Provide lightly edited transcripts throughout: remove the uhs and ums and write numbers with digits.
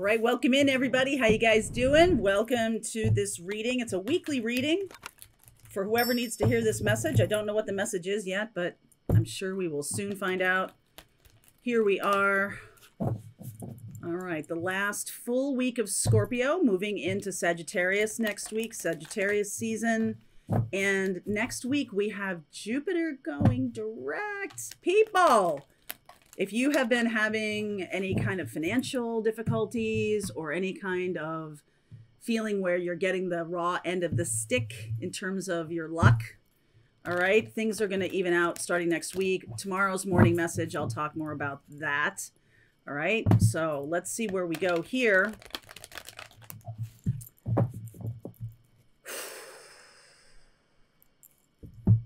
right, welcome in everybody. How you guys doing? Welcome to this reading. It's a weekly reading for whoever needs to hear this message. I don't know what the message is yet, but I'm sure we will soon find out. Here we are. All right, the last full week of Scorpio, moving into Sagittarius next week, Sagittarius season. And next week we have Jupiter going direct. People, if you have been having any kind of financial difficulties or any kind of feeling where you're getting the raw end of the stick in terms of your luck, all right, things are going to even out starting next week. Tomorrow's morning message, I'll talk more about that. All right, so let's see where we go here.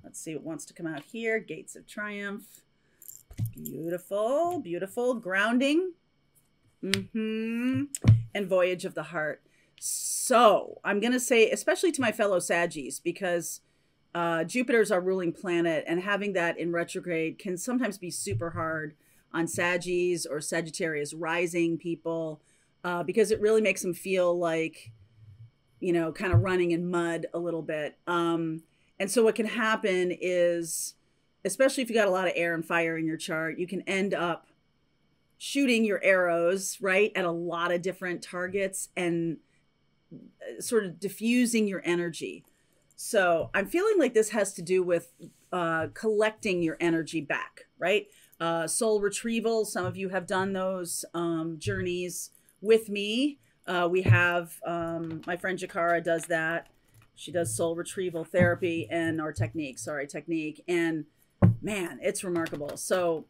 Let's see what wants to come out here. Gates of Triumph. Beautiful, beautiful. Grounding. And Voyage of the Heart. So I'm going to say, especially to my fellow Saggies, because Jupiter's our ruling planet, and having that in retrograde can sometimes be super hard on Saggies or Sagittarius rising people, because it really makes them feel like, you know, kind of running in mud a little bit. And so what can happen is, especially if you got a lot of air and fire in your chart, you can end up shooting your arrows, right, at a lot of different targets and sort of diffusing your energy. So I'm feeling like this has to do with collecting your energy back, right? Soul retrieval. Some of you have done those journeys with me. We have my friend Jakara does that. She does soul retrieval therapy and or technique. And man, it's remarkable. So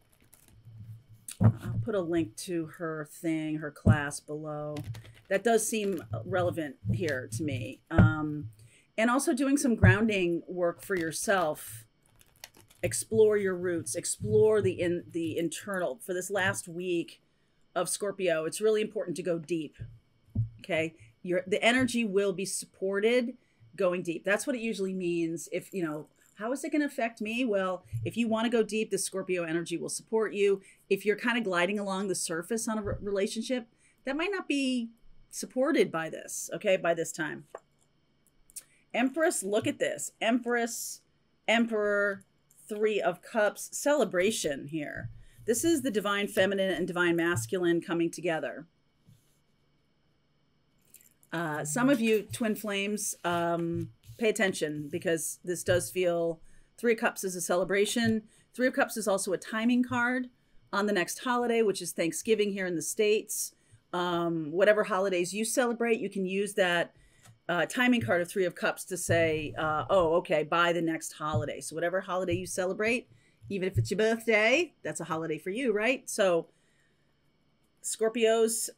I'll put a link to her thing, her class below. That does seem relevant here to me. And also doing some grounding work for yourself. Explore your roots, explore the internal. For this last week of Scorpio, it's really important to go deep. Okay, the energy will be supported going deep. That's what it usually means. If you know, how is it going to affect me? Well, if you want to go deep, the Scorpio energy will support you. If you're kind of gliding along the surface on a relationship, that might not be supported by this. Okay, by this time. Empress, look at this. Empress, Emperor, Three of Cups, celebration here. This is the divine feminine and divine masculine coming together. Some of you twin flames, pay attention, because this does feel, Three of Cups is a celebration. Three of Cups is also a timing card on the next holiday, which is Thanksgiving here in the States. Whatever holidays you celebrate, you can use that timing card of Three of Cups to say, oh, okay, by the next holiday. So whatever holiday you celebrate, even if it's your birthday, that's a holiday for you, right? So Scorpios,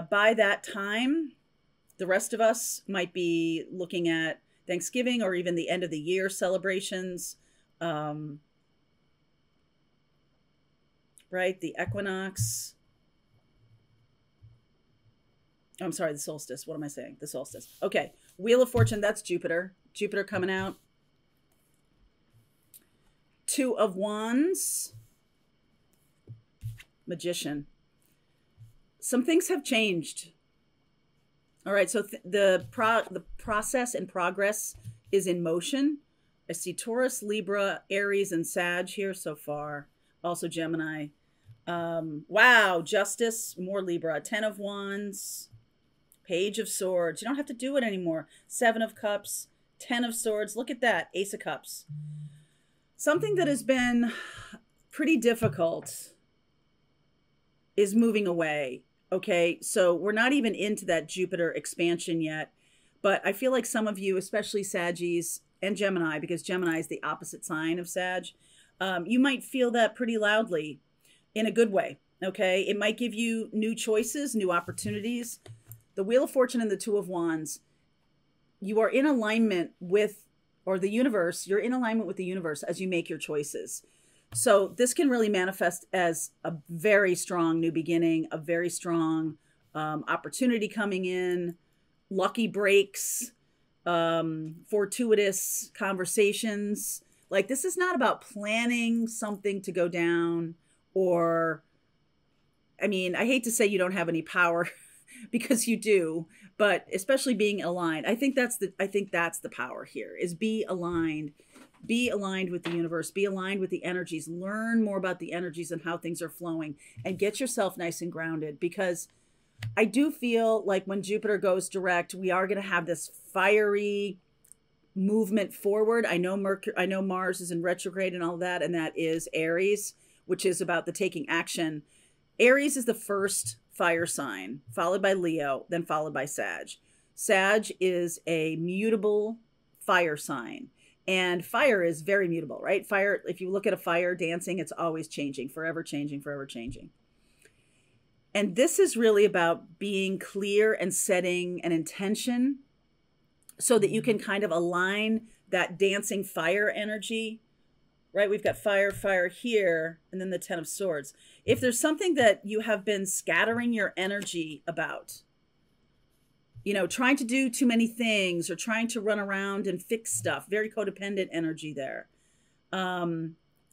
by that time, the rest of us might be looking at Thanksgiving or even the end of the year celebrations, right? The equinox. I'm sorry, the solstice. What am I saying? The solstice. Okay. Wheel of Fortune, that's Jupiter. Jupiter coming out. Two of Wands. Magician. Some things have changed. All right, so the process and progress is in motion. I see Taurus, Libra, Aries, and Sag here so far. Also Gemini. Wow, Justice, more Libra. Ten of Wands, Page of Swords. You don't have to do it anymore. Seven of Cups, Ten of Swords. Look at that, Ace of Cups. Something that has been pretty difficult is moving away. Okay, so we're not even into that Jupiter expansion yet, but I feel like some of you, especially Saggies and Gemini, because Gemini is the opposite sign of Sag, you might feel that pretty loudly in a good way, okay? It might give you new choices, new opportunities. The Wheel of Fortune and the Two of Wands, you are in alignment with, or the universe, you're in alignment with the universe as you make your choices. So this can really manifest as a very strong new beginning, a very strong opportunity coming in, lucky breaks, fortuitous conversations. Like, this is not about planning something to go down, or, I mean, I hate to say you don't have any power because you do, but especially being aligned. I think that's the power here, is be aligned. Be aligned with the universe, be aligned with the energies, learn more about the energies and how things are flowing, and get yourself nice and grounded, because I do feel like when Jupiter goes direct, we are going to have this fiery movement forward. I know Mars is in retrograde and all that, and that is Aries, which is about the taking action. Aries is the first fire sign, followed by Leo, then followed by Sag. Sag is a mutable fire sign. And fire is very mutable, right? Fire, if you look at a fire dancing, it's always changing, forever changing, forever changing. And this is really about being clear and setting an intention so that you can kind of align that dancing fire energy, right? We've got fire, fire here, and then the 10 of Swords. If there's something that you have been scattering your energy about, you know, trying to do too many things or trying to run around and fix stuff, very codependent energy there.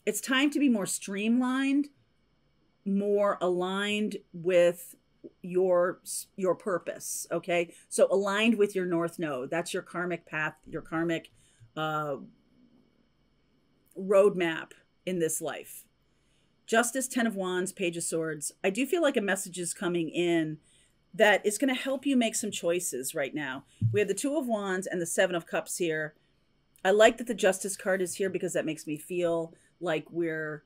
It's time to be more streamlined, more aligned with your purpose, okay? So aligned with your North Node. That's your karmic path, your karmic roadmap in this life. Justice, 10 of Wands, Page of Swords. I do feel like a message is coming in that is going to help you make some choices right now. We have the 2 of Wands and the 7 of Cups here. I like that the Justice card is here because that makes me feel like we're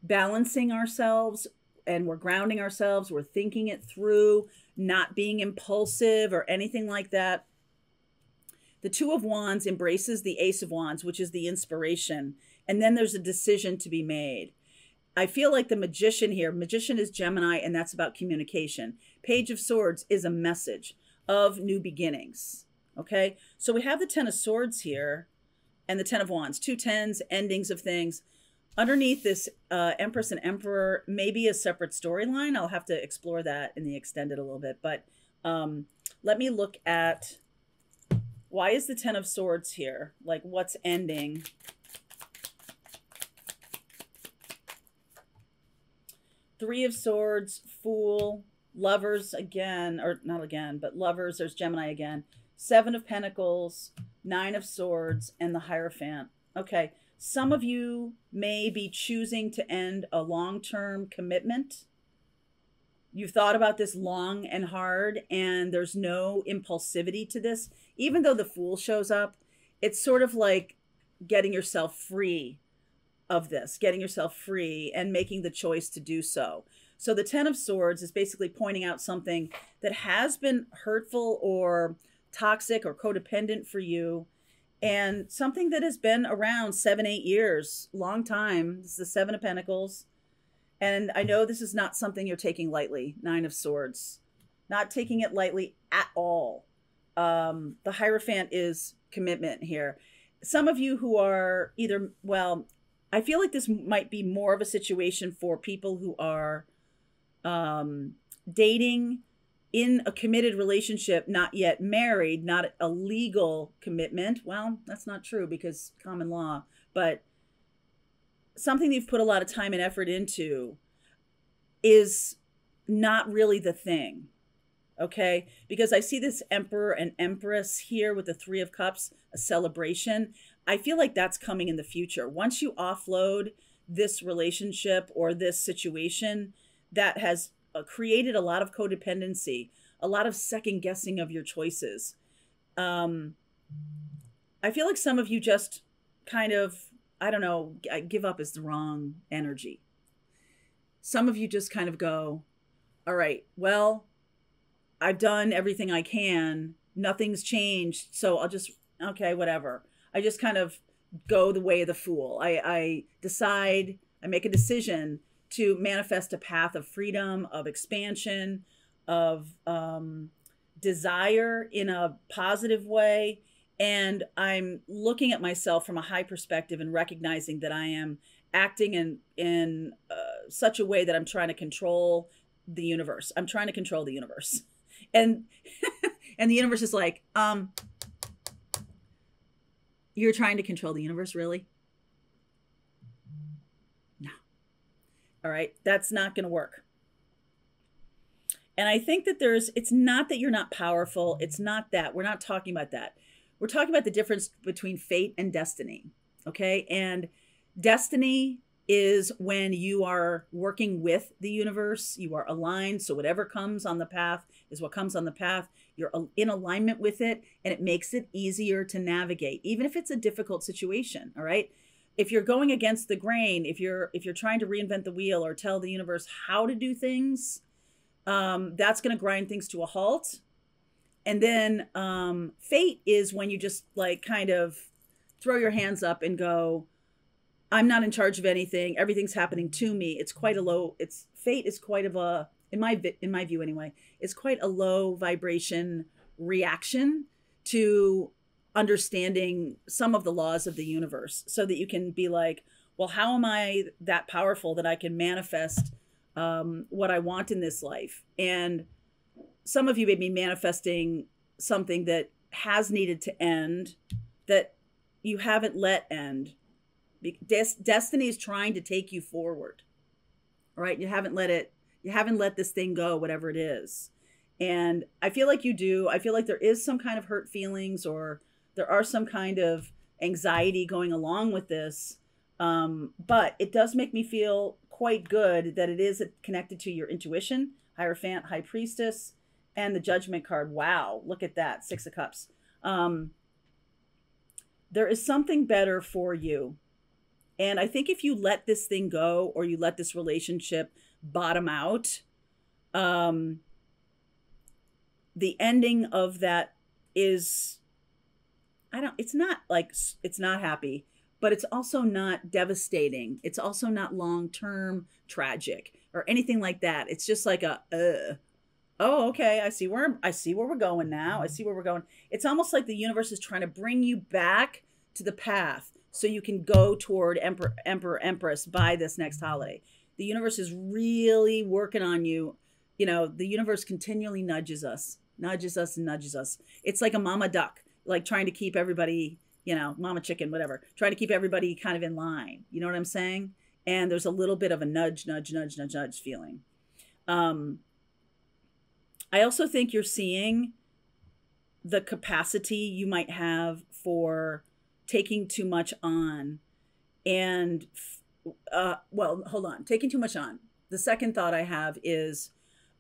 balancing ourselves and we're grounding ourselves. We're thinking it through, not being impulsive or anything like that. The 2 of Wands embraces the Ace of Wands, which is the inspiration. And then there's a decision to be made. I feel like the Magician here, Magician is Gemini, and that's about communication. Page of Swords is a message of new beginnings. Okay, so we have the 10 of Swords here and the 10 of Wands, 2 tens, endings of things. Underneath this Empress and Emperor, maybe a separate storyline. I'll have to explore that in the extended a little bit. But let me look at, why is the 10 of Swords here? Like, what's ending? Three of Swords, Fool, Lovers again, or not again, but Lovers, there's Gemini again. 7 of Pentacles, 9 of Swords, and the Hierophant. Okay, some of you may be choosing to end a long-term commitment. You've thought about this long and hard, and there's no impulsivity to this. Even though the Fool shows up, it's sort of like getting yourself free of this, getting yourself free and making the choice to do so. So the 10 of Swords is basically pointing out something that has been hurtful or toxic or codependent for you, and something that has been around 7-8 years, long time. This is the 7 of Pentacles. And I know this is not something you're taking lightly, 9 of Swords. Not taking it lightly at all. The Hierophant is commitment here. Some of you who are either, well, I feel like this might be more of a situation for people who are dating in a committed relationship, not yet married, not a legal commitment. Well, that's not true because common law, but something you've put a lot of time and effort into is not really the thing. Okay, because I see this Emperor and Empress here with the 3 of Cups, a celebration. I feel like that's coming in the future. Once you offload this relationship or this situation that has created a lot of codependency, a lot of second guessing of your choices. I feel like some of you just kind of, I don't know, give up is the wrong energy. Some of you just kind of go, all right, well, I've done everything I can. Nothing's changed. So I'll just, okay, whatever. I just kind of go the way of the Fool. I decide, I make a decision to manifest a path of freedom, of expansion, of desire in a positive way. And I'm looking at myself from a high perspective and recognizing that I am acting in such a way that I'm trying to control the universe. I'm trying to control the universe. And and the universe is like, you're trying to control the universe, really? No. All right, that's not going to work. And I think that it's not that you're not powerful. It's not that. We're not talking about that. We're talking about the difference between fate and destiny. Okay. And destiny is when you are working with the universe, you are aligned. So whatever comes on the path is what comes on the path. You're in alignment with it, and it makes it easier to navigate, even if it's a difficult situation. All right. If you're going against the grain, if you're trying to reinvent the wheel or tell the universe how to do things, that's going to grind things to a halt. And then fate is when you just like kind of throw your hands up and go, I'm not in charge of anything. Everything's happening to me. It's quite a low, fate is quite of a, in my view anyway, it's quite a low vibration reaction to understanding some of the laws of the universe, so that you can be like, well, how am I that powerful that I can manifest what I want in this life? And some of you may be manifesting something that has needed to end, that you haven't let end. Destiny is trying to take you forward. All right. You haven't let this thing go, whatever it is. And I feel like you do. I feel like there is some kind of hurt feelings, or there are some kind of anxiety going along with this. But it does make me feel quite good that it is connected to your intuition, Hierophant, High Priestess, and the Judgment card. Wow. Look at that. 6 of Cups. There is something better for you. And I think if you let this thing go, or you let this relationship bottom out, the ending of that is, it's not happy, but it's also not devastating. It's also not long-term tragic or anything like that. It's just like oh, okay, I see where we're going now. I see where we're going. It's almost like the universe is trying to bring you back to the path so you can go toward Emperor, Empress by this next holiday. The universe is really working on you. You know, the universe continually nudges us. It's like a mama duck, like trying to keep everybody, you know, mama chicken, whatever, trying to keep everybody kind of in line. You know what I'm saying? And there's a little bit of a nudge feeling. I also think you're seeing the capacity you might have for taking too much on. And, well, hold on, taking too much on. The second thought I have is,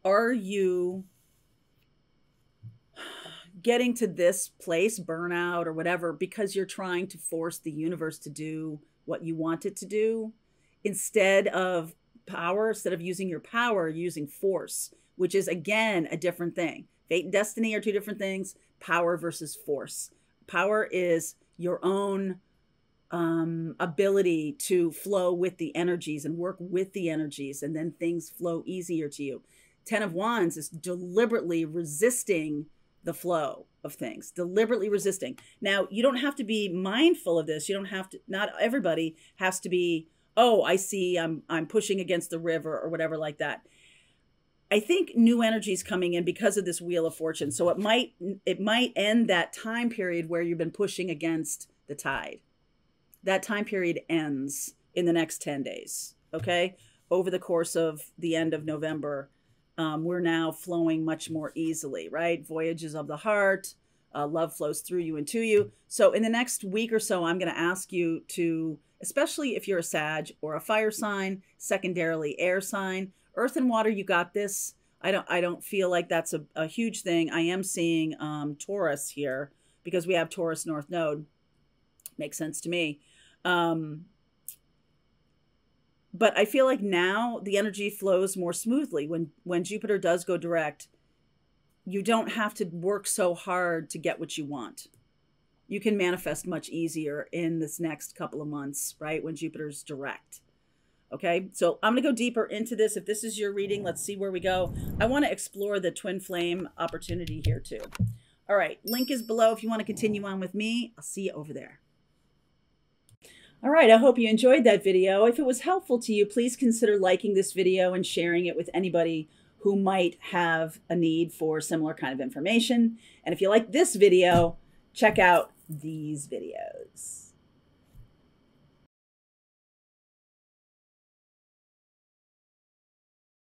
are you getting to this place, burnout or whatever, because you're trying to force the universe to do what you want it to do, instead of power, instead of using your power, using force, which is, again, a different thing. Fate and destiny are two different things. Power versus force. Power is your own ability to flow with the energies and work with the energies, and then things flow easier to you. 10 of Wands is deliberately resisting the flow of things, deliberately resisting. Now, you don't have to be mindful of this. You don't have to, not everybody has to be, oh, I see, I'm pushing against the river or whatever like that. I think new energy is coming in because of this Wheel of Fortune. So it might end that time period where you've been pushing against the tide. That time period ends in the next 10 days. Okay. Over the course of the end of November, we're now flowing much more easily, right? Voyages of the heart, love flows through you and to you. So in the next week or so, I'm going to ask you to, especially if you're a Sag or a fire sign, secondarily air sign, earth and water, you got this. I don't feel like that's a huge thing. I am seeing Taurus here because we have Taurus North Node. Makes sense to me. But I feel like now the energy flows more smoothly. When Jupiter does go direct, you don't have to work so hard to get what you want. You can manifest much easier in this next couple of months, right? When Jupiter's direct. Okay, so I'm going to go deeper into this. If this is your reading, let's see where we go. I want to explore the twin flame opportunity here too. All right, link is below if you want to continue on with me. I'll see you over there. All right, I hope you enjoyed that video. If it was helpful to you, please consider liking this video and sharing it with anybody who might have a need for similar kind of information. And if you like this video, check out these videos.